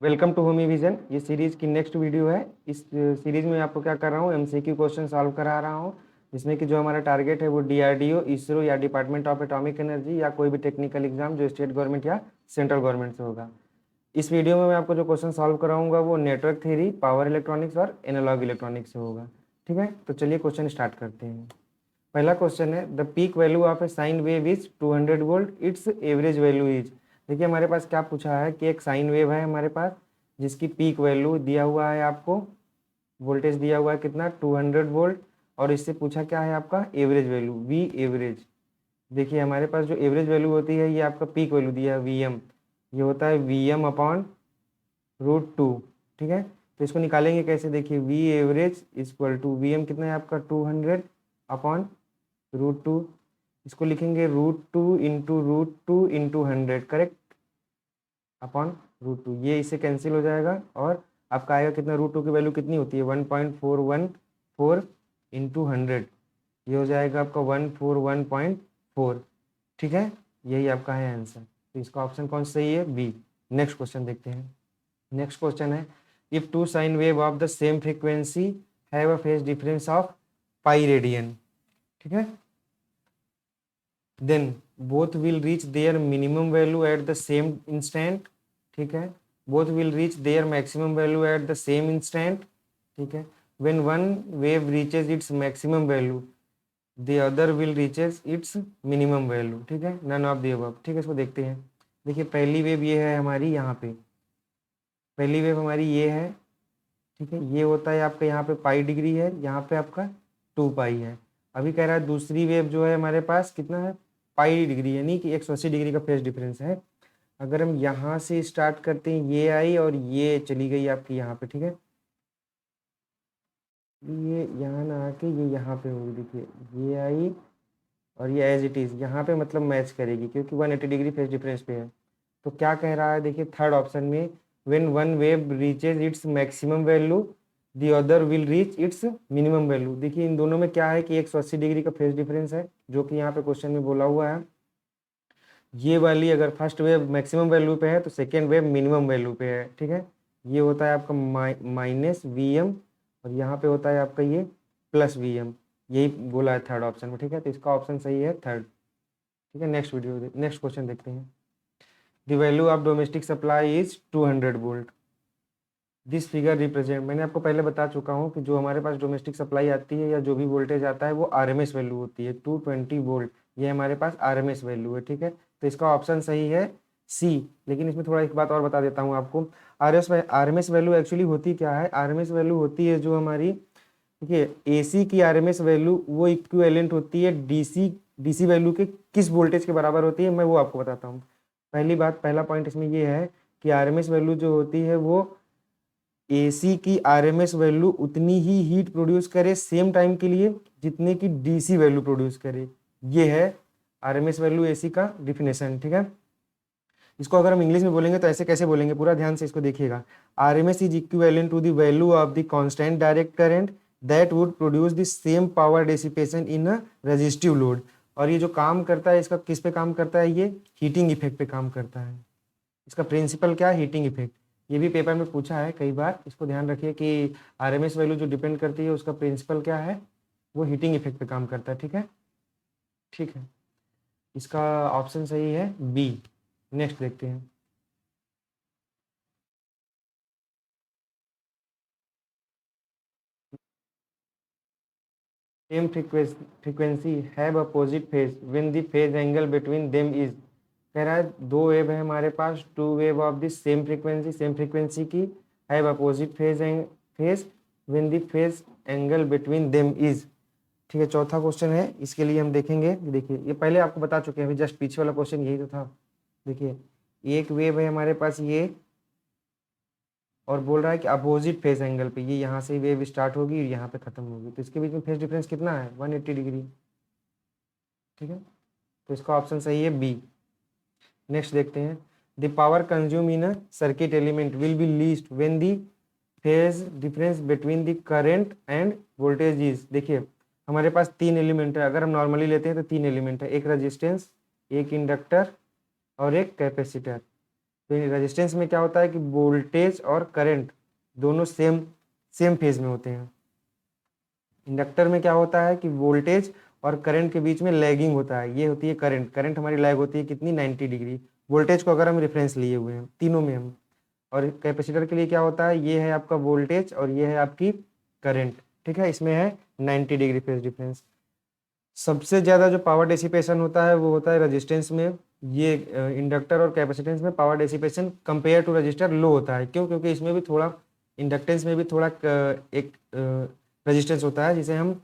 Welcome to Homi vision. ये series की next video है। इस सीरीज में आपको क्या कर रहा हूँ, एमसीक्यू क्वेश्चन सॉल्व करा रहा हूँ, जिसमें कि जो हमारा टारगेट है वो डीआरडीओ, इसरो या डिपार्टमेंट ऑफ एटॉमिक एनर्जी या कोई भी टेक्निकल एग्जाम जो स्टेट गवर्नमेंट या सेंट्रल गवर्नमेंट से होगा। इस वीडियो में मैं आपको जो क्वेश्चन सॉल्व कराऊंगा वो नेटवर्क थ्योरी, पावर इलेक्ट्रॉनिक्स और एनालॉग इलेक्ट्रॉनिक्स से होगा। ठीक है, तो चलिए क्वेश्चन स्टार्ट करते हैं। पहला क्वेश्चन है, the peak value of A sine wave is 200 volt, it's average value is. देखिए हमारे पास क्या पूछा है कि एक साइन वेव है हमारे पास जिसकी पीक वैल्यू दिया हुआ है, आपको वोल्टेज दिया हुआ है कितना, 200 वोल्ट। और इससे पूछा क्या है आपका एवरेज वैल्यू, वी एवरेज। देखिए हमारे पास जो एवरेज वैल्यू होती है ये आपका पीक वैल्यू दिया है वी एम, ये होता है वी एम अपॉन √2। ठीक है, तो इसको निकालेंगे कैसे, देखिए V average equal to V M कितना है आपका 200 अपॉन √2। इसको लिखेंगे √2 × √2 × 100, करेक्ट, अपॉन √2। ये इससे कैंसिल हो जाएगा और आपका आएगा कितना, √2 की वैल्यू कितनी होती है 1.414 × 100, ये हो जाएगा आपका 141.4। ठीक है, यही आपका है आंसर। तो इसका ऑप्शन कौन सही है, बी। नेक्स्ट क्वेश्चन देखते हैं। नेक्स्ट क्वेश्चन है, if two sine wave of the same frequency have a phase difference of pi radian, ठीक है, then both will reach their minimum value at the same instant. ठीक है, both will reach their maximum value at the same instant. ठीक है, when one wave reaches its maximum value the other will reaches its minimum value. ठीक है, none of the above. ठीक है, इसको देखते हैं। देखिए पहली वेव ये है हमारी, यहाँ पे पहली वेव हमारी ये है। ठीक है, ये होता है आपका यहाँ पे पाई डिग्री है, यहाँ पे आपका 2 पाई है। अभी कह रहा है दूसरी वेव जो है हमारे पास कितना है, पाई डिग्री, यानी कि 180 डिग्री का फेज डिफरेंस है। अगर हम यहाँ से स्टार्ट करते हैं, ये आई और ये चली गई आपकी यहाँ पे। ठीक है, ये यहाँ ना आके ये यहाँ पे होगी, देखिए ये आई और ये एज इट इज़ यहाँ पे मतलब मैच करेगी क्योंकि 180 डिग्री फेज डिफरेंस पे है। तो क्या कह रहा है, देखिए थर्ड ऑप्शन में, when one wave reaches its maximum value the other will reach its minimum value. देखिए इन दोनों में क्या है कि 180 डिग्री का फेज डिफरेंस है, जो कि यहाँ पे क्वेश्चन में बोला हुआ है। ये वाली अगर फर्स्ट वेव मैक्सिमम वैल्यू पे है तो सेकेंड वेव मिनिमम वैल्यू पे है। ठीक है, ये होता है आपका माइनस वी एम और यहाँ पे होता है आपका ये प्लस वी एम, यही बोला है थर्ड ऑप्शन में। ठीक है, तो इसका ऑप्शन सही है थर्ड। ठीक है, नेक्स्ट क्वेश्चन देखते हैं। The value of domestic supply is 200 volt, this figure represent. मैंने आपको पहले बता चुका हूँ कि जो हमारे पास डोमेस्टिक सप्लाई आती है या जो भी वोल्टेज आता है वो आरएमएस वैल्यू होती है, 220 वोल्ट, ये हमारे पास आरएमएस वैल्यू है। ठीक है, तो इसका ऑप्शन सही है सी। लेकिन इसमें थोड़ा एक बात और बता देता हूँ आपको, आरएमएस वैल्यू एक्चुअली होती क्या है, आरएमएस वैल्यू होती है जो हमारी, देखिए एसी की आरएमएस वैल्यू वो इक्विवेलेंट होती है डीसी वैल्यू के किस वोल्टेज के बराबर होती है, मैं वो आपको बताता हूँ। पहला पॉइंट इसमें ये है कि आरएमएस वैल्यू जो होती है वो एसी की आरएमएस वैल्यू उतनी ही हीट प्रोड्यूस करे सेम टाइम के लिए जितने की डीसी वैल्यू प्रोड्यूस करे। ये है आरएमएस वैल्यू एसी का डिफिनेशन। ठीक है, इसको अगर हम इंग्लिश में बोलेंगे तो ऐसे कैसे बोलेंगे, पूरा ध्यान से इसको देखिएगा। RMS is equivalent to the value of the constant direct current that would produce the same power dissipation in a resistive load. और ये जो काम करता है इसका किस पे काम करता है, ये हीटिंग इफेक्ट पे काम करता है। इसका प्रिंसिपल क्या है, हीटिंग इफेक्ट। ये भी पेपर में पूछा है कई बार, इसको ध्यान रखिए कि आरएमएस वैल्यू जो डिपेंड करती है उसका प्रिंसिपल क्या है, वो हीटिंग इफेक्ट पे काम करता है। ठीक है, ठीक है, इसका ऑप्शन सही है बी। नेक्स्ट देखते हैं। Same frequency have opposite phase when the phase angle between them is. कह रहा है दो वेव है हमारे पास, two wave of the same frequency की, have opposite phase when the phase angle between them is. ठीक है, चौथा क्वेश्चन है, इसके लिए हम देखेंगे। देखिए ये पहले आपको बता चुके हैं, अभी जस्ट पीछे वाला क्वेश्चन यही तो था। देखिए एक वेव है हमारे पास ये, और बोल रहा है कि अपोजिट फेज एंगल पे, ये यहाँ से वेव स्टार्ट होगी और यहाँ पे खत्म होगी, तो इसके बीच में फेज डिफरेंस कितना है, 180 डिग्री। ठीक है, तो इसका ऑप्शन सही है बी। नेक्स्ट देखते हैं। The power consume in a circuit element will be least when the phase difference between the current end voltage is. देखिए हमारे पास 3 एलिमेंट है, अगर हम नॉर्मली लेते हैं तो 3 एलिमेंट है, एक रजिस्टेंस, एक इंडक्टर और एक कैपेसिटर। तो रेजिस्टेंस में क्या होता है कि वोल्टेज और करंट दोनों सेम फेज में होते हैं। इंडक्टर में क्या होता है कि वोल्टेज और करंट के बीच में लैगिंग होता है, ये होती है करंट। करंट हमारी लैग होती है कितनी, 90 डिग्री। वोल्टेज को अगर हम रेफरेंस लिए हुए हैं तीनों में हम। और कैपेसिटर के लिए क्या होता है, ये है आपका वोल्टेज और ये है आपकी करंट, ठीक है। इसमें है 90 डिग्री फेज डिफरेंस। सबसे ज़्यादा जो पावर डेसिपेशन होता है वो होता है रेजिस्टेंस में। ये इंडक्टर और कैपेसिटेंस में power dissipation compare to resistor low होता है। क्यों? क्योंकि इसमें भी थोड़ा, इंडक्टेंस में भी थोड़ा एक रेजिस्टेंस होता है जिसे हम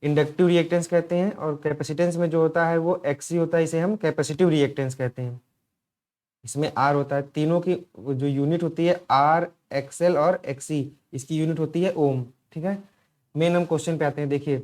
इंडक्टिव रिएक्टेंस कहते हैं, और कैपेसिटेंस में जो होता है वो एक्सी होता है, इसे हम कैपेसिटिव रिएक्टेंस कहते हैं। इसमें आर होता है, तीनों की जो यूनिट होती है आर, एक्सएल और एक्सी, इसकी यूनिट होती है ओम, ठीक है। मेन हम क्वेश्चन पे आते हैं। देखिए,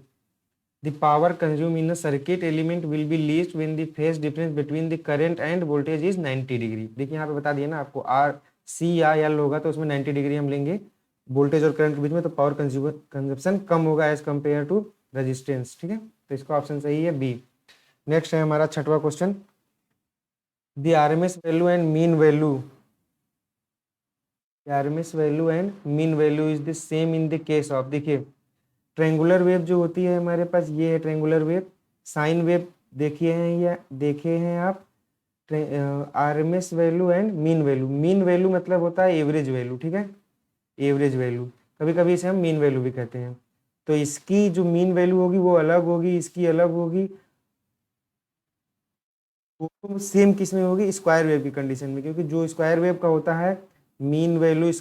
the power consume in circuit element will be least when the phase difference between the current end voltage is 90 degree. देखिए यहाँ पे बता दिया ना आपको, आर सी या एल होगा तो उसमें 90 डिग्री हम लेंगे वोल्टेज और करंट के बीच में, तो पावर कंजप्शन कम होगा एज कंपेयर टू रेजिस्टेंस, ठीक है। तो इसका ऑप्शन सही है बी। नेक्स्ट है हमारा छठवां question, the RMS value and mean value, RMS value and mean value is the same in the case of, देखिए ट्रेंगुलर वेव जो होती है हमारे पास, ये है ट्रेंगुलर वेव। साइन वेव देखिए हैं या देखे हैं आप, RMS value and mean value. Mean value मतलब होता है एवरेज वैल्यू, ठीक है, एवरेज वैल्यू। कभी कभी इसे हम मीन वैल्यू भी कहते हैं। तो इसकी जो मीन वैल्यू होगी वो अलग होगी, इसकी अलग होगी। वो सेम किस में होगी, स्क्वायर वेव की कंडीशन में, क्योंकि जो स्क्वायर वेव का होता है मीन वैल्यू,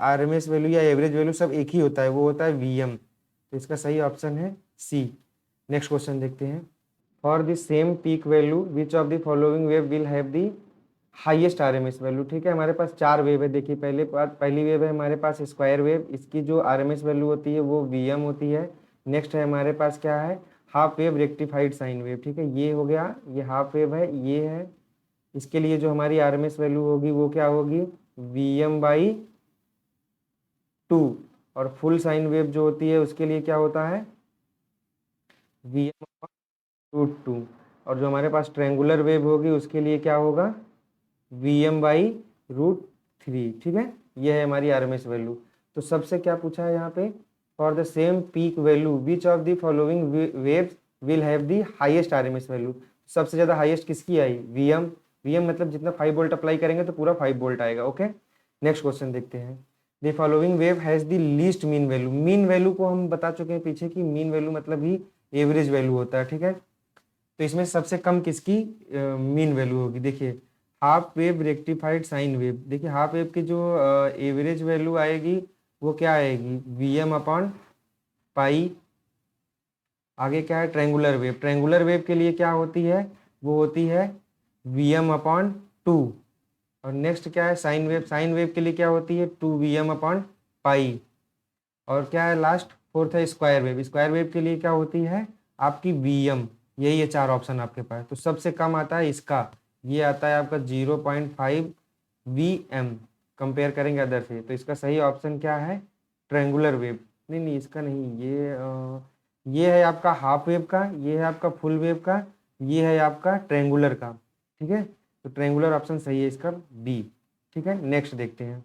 आरएमएस वैल्यू या एवरेज वैल्यू सब एक ही होता है, वो होता है वीएम। तो इसका सही ऑप्शन है सी। नेक्स्ट क्वेश्चन देखते हैं, for the same peak value which of the following wave will have the highest RMS value, ठीक है। हमारे पास चार वेव है। देखिए पहली वेव है हमारे पास स्क्वायर वेव, इसकी जो आरएमएस वैल्यू होती है वो वीएम होती है। नेक्स्ट है हमारे पास क्या है, half wave rectified sine wave, ठीक है, ये हो गया, ये हाफ वेव है, ये है। इसके लिए जो हमारी आरएमएस वैल्यू होगी वो क्या होगी, Vm/2। और फुल साइन वेव जो होती है उसके लिए क्या होता है, Vm/√2। और जो हमारे पास ट्रेंगुलर वेव होगी उसके लिए क्या होगा, Vm/√3, ठीक है। ये है हमारी आरएमएस वैल्यू। तो सबसे क्या पूछा है यहाँ पे, for the same peak value which of the following waves will have the highest RMS value. सबसे ज्यादा हाईएस्ट किसकी आई, Vm। Vm मतलब जितना 5 वोल्ट अप्लाई करेंगे तो पूरा 5 वोल्ट आएगा, ओके। नेक्स्ट क्वेश्चन देखते हैं, the following wave has the least mean value. Mean value को हम बता चुके हैं पीछे की मीन वैल्यू मतलब ही एवरेज वैल्यू होता है, ठीक है। तो इसमें सबसे कम किसकी मीन वैल्यू होगी, देखिए half wave rectified sine wave. देखिए हाफ वेव की जो एवरेज वैल्यू आएगी वो क्या आएगी, Vm/पाई। आगे क्या है, ट्रेंगुलर वेव। ट्रेंगुलर वेव के लिए क्या होती है, वो होती है Vm/2। और नेक्स्ट क्या है, साइन वेव। साइन वेव के लिए क्या होती है, 2Vm/पाई। और क्या है लास्ट, फोर्थ है स्क्वायर वेव। स्क्वायर वेव के लिए क्या होती है आपकी Vm। यही है चार ऑप्शन आपके पास। तो सबसे कम आता है इसका, ये आता है आपका 0.5 Vm। कंपेयर करेंगे अदर से, तो इसका सही ऑप्शन क्या है, ट्रेंगुलर वेव। नहीं नहीं इसका नहीं, ये है आपका हाफ वेव का, ये है आपका फुल वेव का, ये है आपका ट्रेंगुलर का, ठीक है। तो ट्रेंगुलर ऑप्शन सही है इसका बी, ठीक है। नेक्स्ट देखते हैं,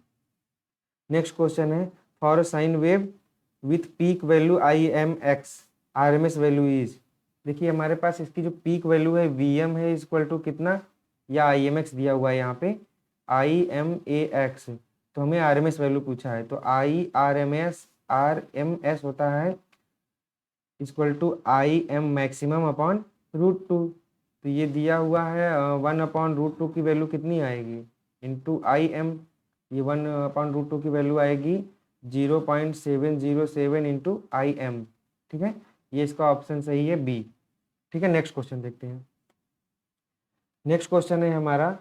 नेक्स्ट क्वेश्चन है, for sine wave with peak value Im(x), RMS value is. देखिए हमारे पास इसकी जो पीक वैल्यू है Vm है इक्वल टू कितना, या Imx दिया हुआ है यहाँ पे Imax। तो हमें आरएमएस वैल्यू पूछा है, तो आरएमएस होता है इक्वल टू Im maximum/√2। तो ये दिया हुआ है 1/√2 की वैल्यू कितनी आएगी, इंटू Im। ये 1/√2 की वैल्यू आएगी 0.707 इंटू Im, ठीक है। ये इसका ऑप्शन सही है बी, ठीक है। नेक्स्ट क्वेश्चन देखते हैं, नेक्स्ट क्वेश्चन है हमारा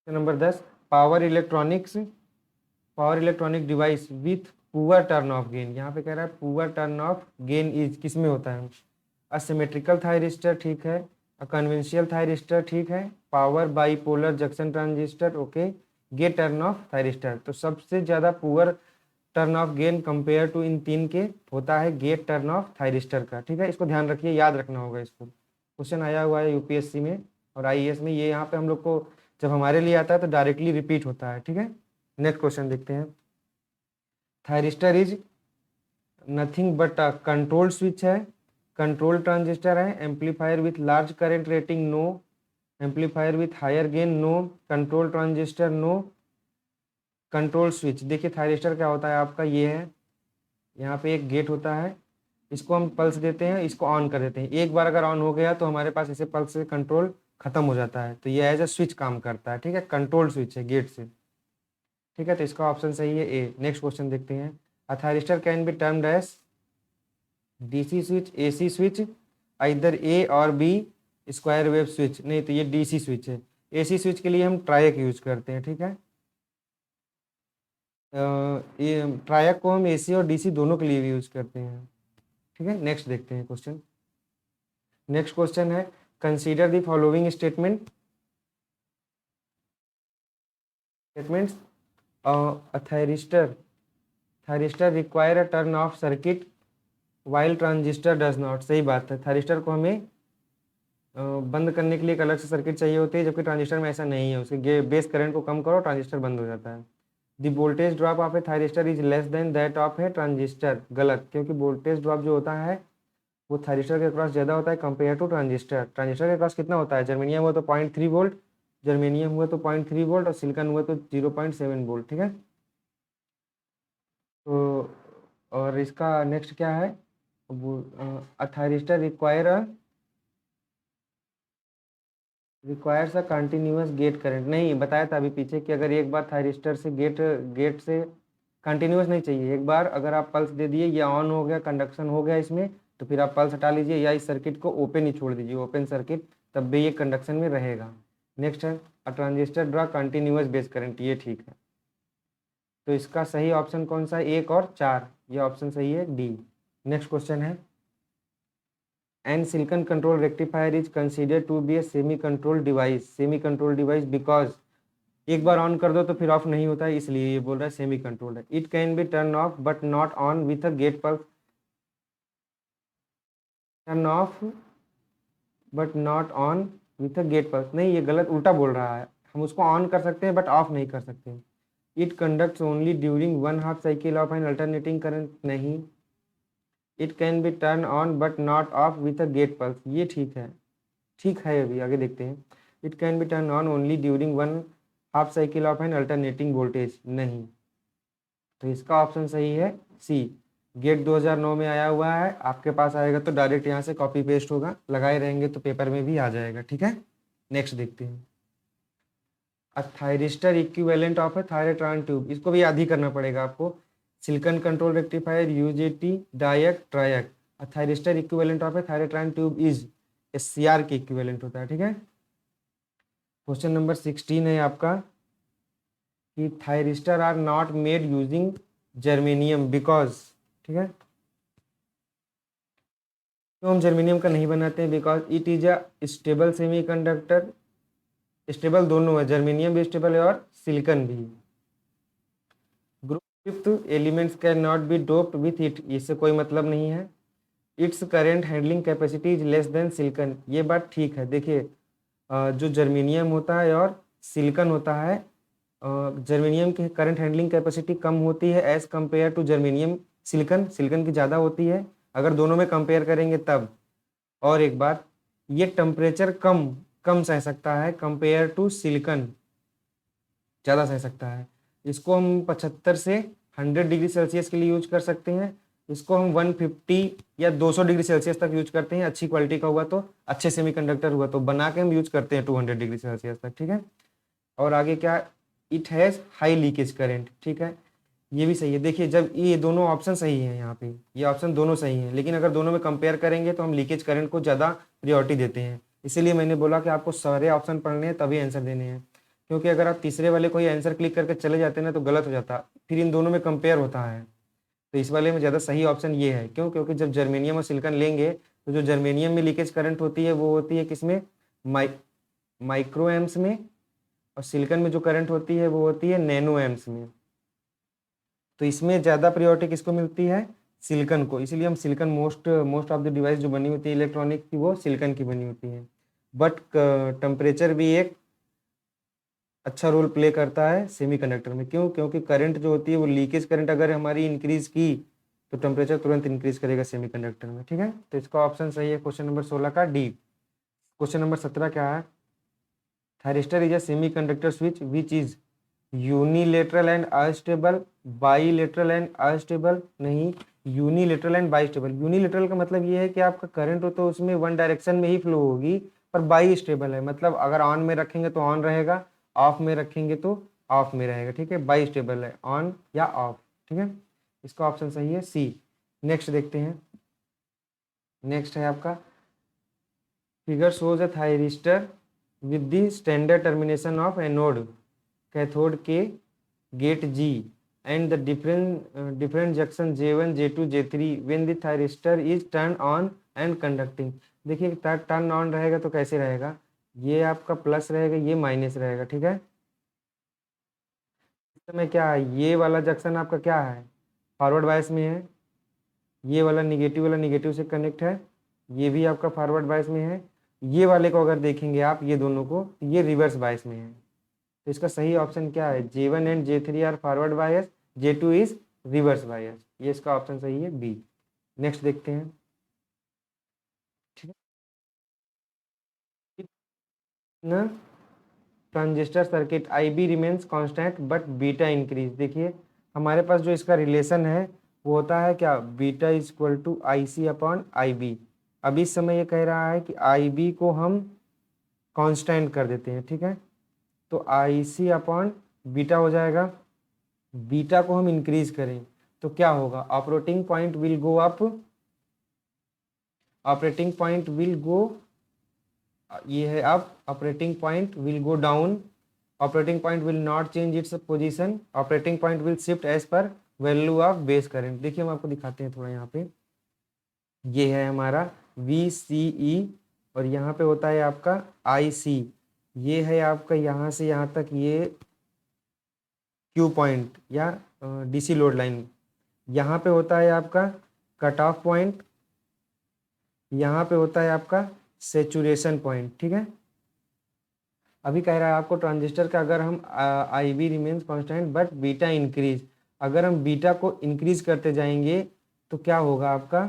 number 10, power electronic device with poor turn off gain. यहाँ पे कह रहा है poor turn off gain is किस में होता है, असिमेट्रिकल थायरिस्टर, ठीक है, कन्वेंशियल थायरिस्टर, ठीक है, power bipolar junction transistor, okay, gate turn off thyristor. तो सबसे ज्यादा poor turn off gain compare to इन तीन के होता है गेट टर्न ऑफ थायरिस्टर का, ठीक है। इसको ध्यान रखिए, याद रखना होगा इसको, क्वेश्चन आया हुआ है यूपीएससी में। और आईएएस में ये यहाँ पे हम लोग को जब हमारे लिए आता है तो डायरेक्टली रिपीट होता है, ठीक है। नेक्स्ट क्वेश्चन देखते हैं। Thyristor is nothing but a control switch है, कंट्रोल ट्रांजिस्टर है, amplifier with large current rating no, amplifier with higher gain no, control transistor no, control switch. देखिए थायरिस्टर क्या होता है आपका, ये है, यहाँ पे एक गेट होता है, इसको हम पल्स देते हैं, इसको ऑन कर देते हैं। एक बार अगर ऑन हो गया तो हमारे पास इसे पल्स से कंट्रोल खत्म हो जाता है, तो ये एज ए स्विच काम करता है, ठीक है, कंट्रोल स्विच है गेट से, ठीक है। तो इसका ऑप्शन सही है ए। नेक्स्ट क्वेश्चन देखते हैं। A thyristor can be termed as DC switch, AC switch, इधर ए और बी, स्क्वायर वेव स्विच। नहीं, तो ये डीसी स्विच है। एसी स्विच के लिए हम ट्रायक यूज करते हैं, ठीक है। ये ट्रायक को हम एसी और डीसी दोनों के लिए भी यूज करते हैं, ठीक है। नेक्स्ट देखते हैं क्वेश्चन। नेक्स्ट क्वेश्चन है, consider the following statements. Thyristor require a turn off circuit while transistor does not. सही बात है, थायरिस्टर को हमें बंद करने के लिए एक अलग से सर्किट चाहिए होती है, जबकि ट्रांजिस्टर में ऐसा नहीं है। उसके बेस करंट को कम करो, ट्रांजिस्टर बंद हो जाता है। The voltage drop of A thyristor is less then that of A transistor. गलत, क्योंकि वोल्टेज ड्रॉप जो होता है वो थायरिस्टर के क्रॉस ज़्यादा होता है कंपेयर टू ट्रांजिस्टर। ट्रांजिस्टर के क्रॉस कितना होता है, जर्मेनियम हुआ तो 0.3 वोल्ट, जर्मेनियम हुआ तो 0.3 वोल्ट, और सिलिकॉन हुआ तो 0.7 वोल्ट, ठीक है। तो और इसका नेक्स्ट क्या है, वो thyristor requires a continuous gate current. नहीं, बताया था अभी पीछे कि अगर एक बार थायरिस्टर से गेट से कंटिन्यूअस नहीं चाहिए, एक बार अगर आप पल्स दे दिए, ये ऑन हो गया, कंडक्शन हो गया इसमें, तो फिर आप पल्स हटा लीजिए या इस सर्किट को ओपन ही छोड़ दीजिए, ओपन सर्किट, तब भी ये कंडक्शन में रहेगा। नेक्स्ट है, a transistor draw continuous base current. ये ठीक है, तो इसका सही ऑप्शन कौन सा है, 1 और 4, ये ऑप्शन सही है डी। नेक्स्ट क्वेश्चन है, and silicon control rectifier is considered to be a semi control device because एक बार ऑन कर दो तो फिर ऑफ नहीं होता है, इसलिए ये बोल रहा है सेमी कंट्रोल्ड है। It can be turn off but not on with a gate pulse, turn off but not on with a gate pulse. नहीं, ये गलत, उल्टा बोल रहा है। हम उसको ऑन कर सकते हैं बट ऑफ नहीं कर सकते। It conducts only during 1/2 cycle of an alternating current. नहीं, it can be turn on but not off with a gate pulse. ये ठीक है, ठीक है। अभी आगे देखते हैं। It can be turn on only during 1/2 cycle of an alternating voltage. नहीं, तो इसका ऑप्शन सही है सी। गेट 2009 में आया हुआ है, आपके पास आएगा तो डायरेक्ट यहाँ से कॉपी पेस्ट होगा, लगाए रहेंगे तो पेपर में भी आ जाएगा, ठीक है। नेक्स्ट देखते हैं। A thyristor equivalent of a thyratron tube. इसको भी याद ही करना पड़ेगा आपको। Silicon control rectifier, UJT, diac, triac. A thyristor equivalent of a thyratron tube is, SCR के इक्विवेलेंट होता है, ठीक है। क्वेश्चन नंबर 16 है आपका कि thyristor are not made using germanium because, ठीक है। क्यों हम जर्मेनियम का नहीं बनाते हैं, because it is a stable semiconductor. Stable दोनों है, जर्मेनियम भी स्टेबल है और सिलिकॉन भी। Group fifth, elements can not be doped with it. इससे कोई मतलब नहीं है। Its current handling capacity is less than silicon. ये बात ठीक है। देखिए जो जर्मेनियम होता है और सिलिकॉन होता है, जर्मेनियम की करंट हैंडलिंग कैपेसिटी कम होती है as compare to germanium. Silicon की ज़्यादा होती है, अगर दोनों में कंपेयर करेंगे तब। और एक बात, ये टेम्परेचर कम कम सह सकता है कंपेयर टू सिलिकॉन, ज़्यादा सह सकता है। इसको हम 75 से 100 डिग्री सेल्सियस के लिए यूज कर सकते हैं। इसको हम 150 या 200 डिग्री सेल्सियस तक यूज करते हैं, अच्छी क्वालिटी का हुआ तो, अच्छे सेमीकंडक्टर हुआ तो बना के हम यूज करते हैं 200 डिग्री सेल्सियस तक, ठीक है। और आगे क्या, it has high leakage current, ठीक है, ये भी सही है। देखिए जब ये दोनों ऑप्शन सही हैं, यहाँ पे ये ऑप्शन दोनों सही हैं, लेकिन अगर दोनों में कंपेयर करेंगे तो हम लीकेज करंट को ज़्यादा प्रियोरिटी देते हैं। इसीलिए मैंने बोला कि आपको सारे ऑप्शन पढ़ने हैं तभी आंसर देने हैं, क्योंकि अगर आप तीसरे वाले कोई आंसर क्लिक करके चले जाते हैं ना तो गलत हो जाता, फिर इन दोनों में कंपेयर होता है। तो इस वाले में ज़्यादा सही ऑप्शन ये है। क्यों? क्योंकि जब जर्मेनियम और सिलिकॉन लेंगे तो जो जर्मेनियम में लीकेज करंट होती है वो होती है किसमें, माइक्रो एम्स में, और सिलिकॉन में जो करंट होती है वो होती है नैनो एम्स में। तो इसमें ज़्यादा प्रायोरिटी किसको मिलती है, सिलिकॉन को। इसीलिए हम silicon most of the device जो बनी होती है इलेक्ट्रॉनिक की, वो सिलिकॉन की बनी होती है। बट टेम्परेचर भी एक अच्छा रोल प्ले करता है सेमीकंडक्टर में। क्यों? क्योंकि करंट जो होती है वो लीकेज करंट अगर हमारी इंक्रीज की तो टेम्परेचर तुरंत इंक्रीज करेगा सेमीकंडक्टर में। ठीक है, तो इसका ऑप्शन सही है क्वेश्चन नंबर 16 का डी। क्वेश्चन नंबर 17 क्या है? Thyristor is a semiconductor switch which is unilateral and unstable, bilateral and unstable, नहीं यूनिलेटरल एंड बाईस्टेबल। यूनिलेटरल का मतलब ये है कि आपका करंट हो तो उसमें वन डायरेक्शन में ही फ्लो होगी, पर बाई स्टेबल है, मतलब अगर ऑन में रखेंगे तो ऑन रहेगा, ऑफ में रखेंगे तो ऑफ में रहेगा। ठीक है, बाई स्टेबल है, ऑन या ऑफ। ठीक है, इसका ऑप्शन सही है सी। नेक्स्ट देखते हैं। नेक्स्ट है आपका figure shows a thyristor with the standard termination of anode cathode के gate G and the different junction J1, J2, J3 when the thyristor is turned on and conducting। देखिए turn on रहेगा तो कैसे रहेगा, ये आपका प्लस रहेगा, ये माइनस रहेगा। ठीक है, इस समय क्या है, ये वाला जंक्शन आपका क्या है, फॉरवर्ड बायस में है, ये वाला निगेटिव से कनेक्ट है, ये भी आपका फॉरवर्ड बायस में है। ये वाले को अगर देखेंगे आप, ये दोनों को, तो ये रिवर्स बायस में है। तो इसका सही ऑप्शन क्या है, J1 and J3 are forward bias, J2 is reverse bias. ये इसका ऑप्शन सही है बी। नेक्स्ट देखते हैं। ठीक है ना, transistor circuit IB remains constant but beta increase. देखिए हमारे पास जो इसका रिलेशन है वो होता है क्या, beta is equal to IC upon IB। अब इस समय ये कह रहा है कि IB को हम कांस्टेंट कर देते हैं। ठीक है, तो IC अपॉन बीटा हो जाएगा, बीटा को हम इंक्रीज करें तो क्या होगा, operating point will go up, operating point will go, ये है up, operating point will go down, operating point will not change its position, operating point will shift as per value of base current. देखिए हम आपको दिखाते हैं थोड़ा यहाँ पे, ये है हमारा VCE और यहाँ पे होता है आपका IC। ये है आपका यहाँ से यहाँ तक ये Q पॉइंट या DC लोड लाइन। यहाँ पे होता है आपका कट ऑफ पॉइंट, यहाँ पे होता है आपका सेचुरेशन पॉइंट। ठीक है, अभी कह रहा है आपको ट्रांजिस्टर का अगर हम IB remains constant but beta increase, अगर हम बीटा को इंक्रीज करते जाएंगे तो क्या होगा आपका,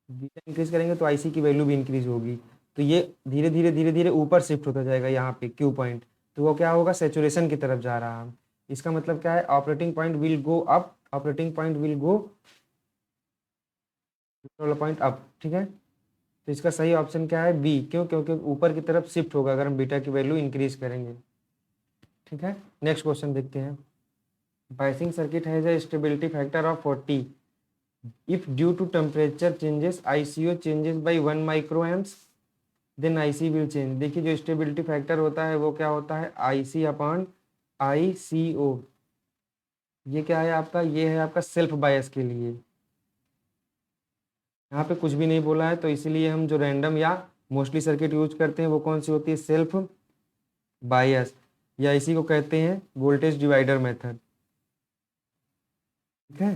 बीटा इंक्रीज करेंगे तो IC की वैल्यू भी इंक्रीज होगी, तो ये धीरे धीरे ऊपर शिफ्ट होता जाएगा यहाँ पे Q पॉइंट, तो वो क्या होगा, सेचुरेशन की तरफ जा रहा है। इसका मतलब क्या है, operating point will go up, operating point will go point up. ठीक है, तो इसका सही ऑप्शन क्या है बी। क्यों? क्योंकि ऊपर की तरफ शिफ्ट होगा अगर हम बीटा की वैल्यू इंक्रीज करेंगे। ठीक है, नेक्स्ट क्वेश्चन देखते हैं। Biasing circuit has a stability factor of 40 if due to temperature changes ICO changes by 1 microamps then IC will change। देखिए जो स्टेबिलिटी फैक्टर होता है वो क्या होता है, IC अपॉन ICO। ये क्या है आपका, ये है आपका सेल्फ बायस के लिए, यहाँ पे कुछ भी नहीं बोला है, तो इसीलिए हम जो रैंडम या मोस्टली सर्किट यूज करते हैं वो कौन सी होती है, सेल्फ बायस, या इसी को कहते हैं वोल्टेज डिवाइडर मेथड। ठीक है,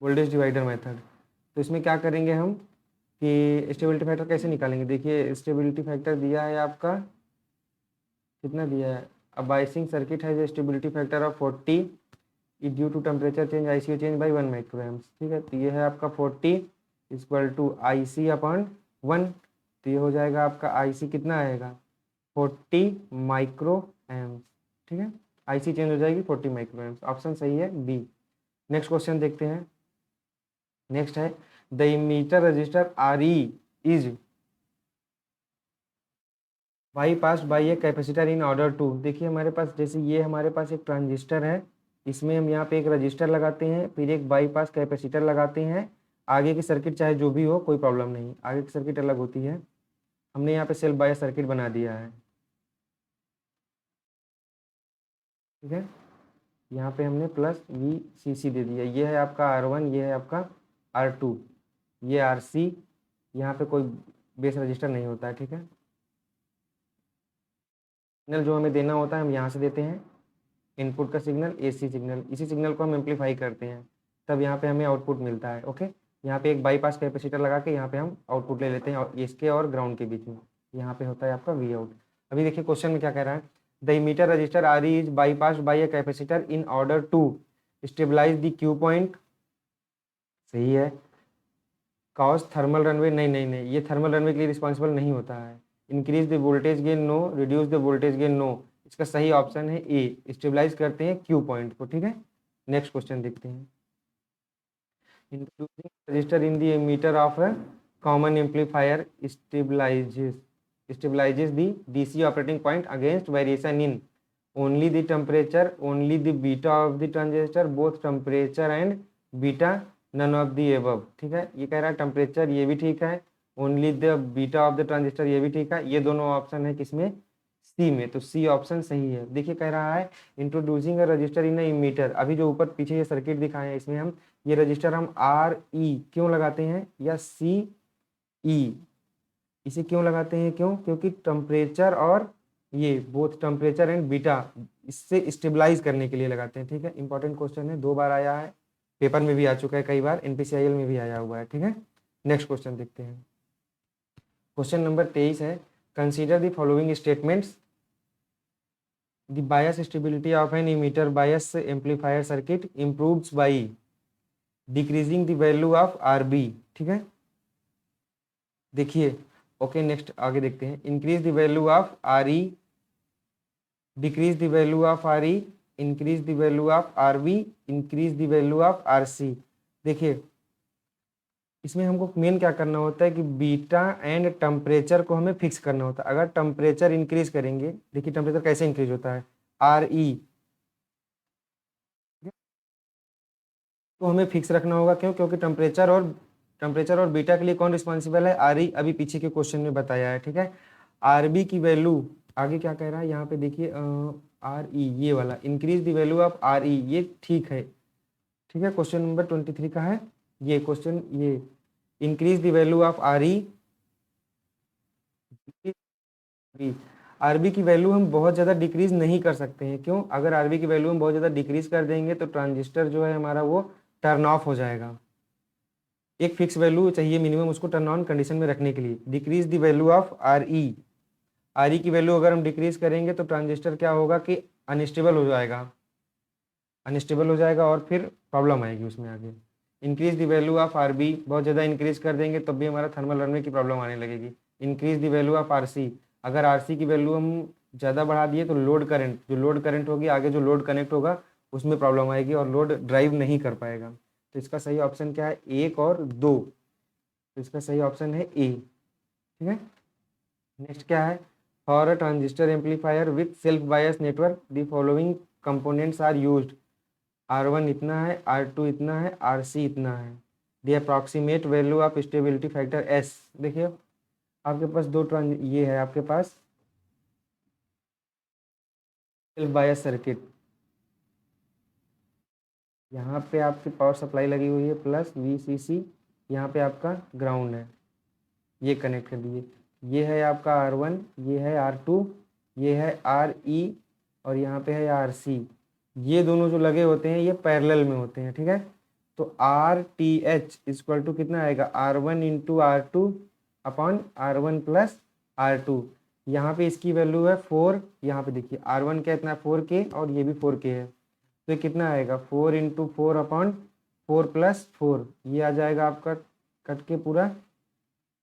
वोल्टेज डिवाइडर मेथड। तो इसमें क्या करेंगे हम कि स्टेबिलिटी फैक्टर कैसे निकालेंगे। देखिए स्टेबिलिटी फैक्टर दिया है आपका, कितना दिया है, अब बायसिंग सर्किट है stability factor of 40 due to temperature change ICO change by 1 microamps. ठीक है, तो ये है आपका 40 इक्वल टू IC अपॉन 1, तो ये हो जाएगा आपका IC कितना आएगा, 40 माइक्रो एम्स। ठीक है, IC चेंज हो जाएगी 40 माइक्रो एम्स, ऑप्शन सही है बी। नेक्स्ट क्वेश्चन देखते हैं। नेक्स्ट है the emitter resistor RE is bypass by a capacitor in order to. देखिए हमारे पास जैसे ये हमारे पास एक ट्रांजिस्टर है, इसमें हम यहाँ पे एक रजिस्टर लगाते हैं, फिर एक बाईपास कैपेसिटर लगाते हैं। आगे की सर्किट चाहे जो भी हो कोई प्रॉब्लम नहीं, आगे की सर्किट अलग होती है। हमने यहाँ पे सेल्फ बायस सर्किट बना दिया है। ठीक है, यहाँ पे हमने प्लस VCC दे दिया, ये है आपका R1, ये है आपका R2, ये RC, यहाँ पे कोई बेस रजिस्टर नहीं होता है। ठीक है, सिग्नल जो हमें देना होता है हम यहाँ से देते हैं, इनपुट का सिग्नल AC सिग्नल, इसी सिग्नल को हम एम्पलीफाई करते हैं, तब यहाँ पे हमें आउटपुट मिलता है। ओके, यहाँ पे एक बाईपास कैपेसिटर लगा के यहाँ पे हम आउटपुट ले लेते हैं और इसके और ग्राउंड के बीच में, यहाँ पे होता है आपका वी आउट। अभी देखिए क्वेश्चन में क्या कह रहा है, the emitter resistor R E is bypass by a capacitor in order to stabilize the Q point, सही है। कॉज थर्मल रनवे, नहीं नहीं नहीं, ये थर्मल रनवे के लिए रिस्पॉन्सिबल नहीं होता है। Increase the voltage gain, no. Reduce the voltage gain, no. इसका सही ऑप्शन है ए, स्टेबलाइज करते हैं क्यू पॉइंट को, ठीक है। नेक्स्ट क्वेश्चन देखते हैं, including resistor in the meter of a common amplifier stabilizes the DC operating point against variation in only the temperature, only the beta of the transistor, both temperature and beta, none of the above, ठीक है। ये कह रहा है temperature, ये भी ठीक है, only the beta of the transistor, ये भी ठीक है। ये दोनों ऑप्शन है किसमें, सी में, तो सी ऑप्शन सही है। देखिए कह रहा है introducing a resistor in a emitter, अभी जो ऊपर पीछे ये सर्किट दिखाए हैं इसमें हम ये रजिस्टर हम आर ई क्यों लगाते हैं या सी ई, इसे क्यों लगाते हैं, क्यों, क्योंकि टेम्परेचर और ये बोथ टेम्परेचर एंड बीटा इससे स्टेबलाइज करने के लिए लगाते हैं, ठीक है। इंपॉर्टेंट क्वेश्चन है, 2 बार आया है, पेपर में भी आ चुका है कई बार, एनपीसीआईएल में भी आया हुआ है, ठीक है। नेक्स्ट क्वेश्चन देखते हैं, क्वेश्चन नंबर 23 है, consider the following statements, the bias stability of an emitter bias amplifier circuit improves by decreasing the value of R B, ठीक है। देखिए ओके नेक्स्ट आगे देखते हैं, increase the value of R E, decrease the value of R E, increase the value of R B, increase the value of R C. देखिए इसमें हमको main क्या करना होता है कि बीटा एंड टेम्परेचर को हमें फिक्स करना होता है। अगर टेम्परेचर इंक्रीज करेंगे, देखिए टेम्परेचर कैसे इंक्रीज होता है, आर ई तो हमें फिक्स रखना होगा, क्यों, क्योंकि टेम्परेचर और बीटा के लिए कौन रिस्पॉन्सिबल है, आर ई, अभी पीछे के क्वेश्चन में बताया है, ठीक है। आर बी की वैल्यू आगे क्या कह रहा है यहाँ पे देखिए, आर ई ये वाला increase the value of R ई, ये ठीक है, ठीक है। क्वेश्चन नंबर 23 का है ये क्वेश्चन, ये increase the value of R E, RB की वैल्यू हम बहुत ज़्यादा डिक्रीज नहीं कर सकते हैं, क्यों, अगर आरबी की वैल्यू हम बहुत ज़्यादा डिक्रीज कर देंगे तो ट्रांजिस्टर जो है हमारा वो टर्न ऑफ हो जाएगा। एक फिक्स वैल्यू चाहिए मिनिमम उसको टर्न ऑन कंडीशन में रखने के लिए। Decrease the value of R ई की वैल्यू अगर हम डिक्रीज करेंगे तो ट्रांजिस्टर क्या होगा कि अनस्टेबल हो जाएगा और फिर प्रॉब्लम आएगी उसमें आगे। Increase the value of R B, बहुत ज़्यादा इंक्रीज कर देंगे तब भी हमारा थर्मल रनवे की प्रॉब्लम आने लगेगी। Increase the value of R C, अगर आर सी की वैल्यू हम ज़्यादा बढ़ा दिए तो लोड करंट होगी आगे जो लोड कनेक्ट होगा उसमें प्रॉब्लम आएगी और लोड ड्राइव नहीं कर पाएगा। तो इसका सही ऑप्शन क्या है, 1 और 2, तो इसका सही ऑप्शन है ए, ठीक है। नेक्स्ट क्या है, for a transistor amplifier with self bias network the following components are used, R1 इतना है, R2 इतना है, RC इतना है। The approximate value of stability factor S, देखिए आपके पास ये है आपके पास सेल्फ बायस सर्किट, यहाँ पे आपकी पावर सप्लाई लगी हुई है प्लस VCC, यहाँ पे आपका ग्राउंड है, ये कनेक्ट कर दिए। ये है आपका R1, ये है R2, ये है RE और यहाँ पे है RC। ये दोनों जो लगे होते हैं ये पैरेलल में होते हैं, ठीक है। तो RTH इक्वल टू कितना आएगा, R1 into R2 upon R1 plus R2। यहाँ पे इसकी वैल्यू है 4, यहाँ पे देखिए R1 क्या इतना 4K और ये भी 4K है, तो ये कितना आएगा 4 इंटू 4 अपॉन 4 प्लस 4, ये आ जाएगा आपका कट के पूरा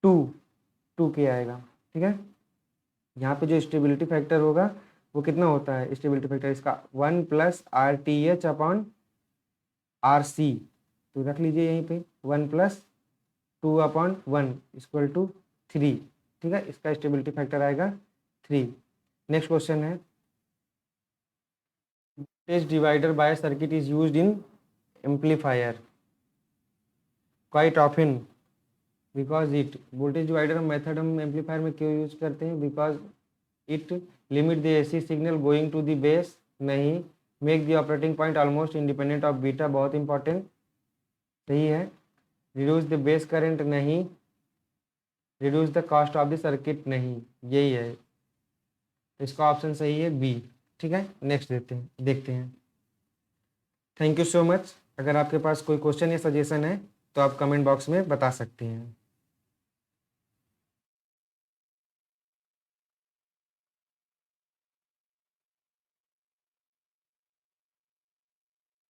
2K आएगा, ठीक है। यहाँ पे जो स्टेबिलिटी फैक्टर होगा वो कितना होता है, स्टेबिलिटी फैक्टर इसका 1 प्लस RTH अपॉन RC, तो रख लीजिए यहीं पे 1 प्लस 2 अपॉन 1 इक्वल टू 3, ठीक है। इसका स्टेबिलिटी फैक्टर आएगा 3। नेक्स्ट क्वेश्चन है, voltage divider by circuit is used in amplifier quite often because it, voltage divider method हम एम्पलीफायर में क्यों यूज करते हैं, because it limit the AC signal going to the base, नहीं, make the operating point almost independent of beta, बहुत important, सही है। Reduce the base current, नहीं, reduce the cost of the circuit, नहीं, यही है, तो इसका ऑप्शन सही है बी, ठीक है। नेक्स्ट देखते हैं। Thank you so much. अगर आपके पास कोई क्वेश्चन या सजेशन है तो आप कमेंट बॉक्स में बता सकते हैं।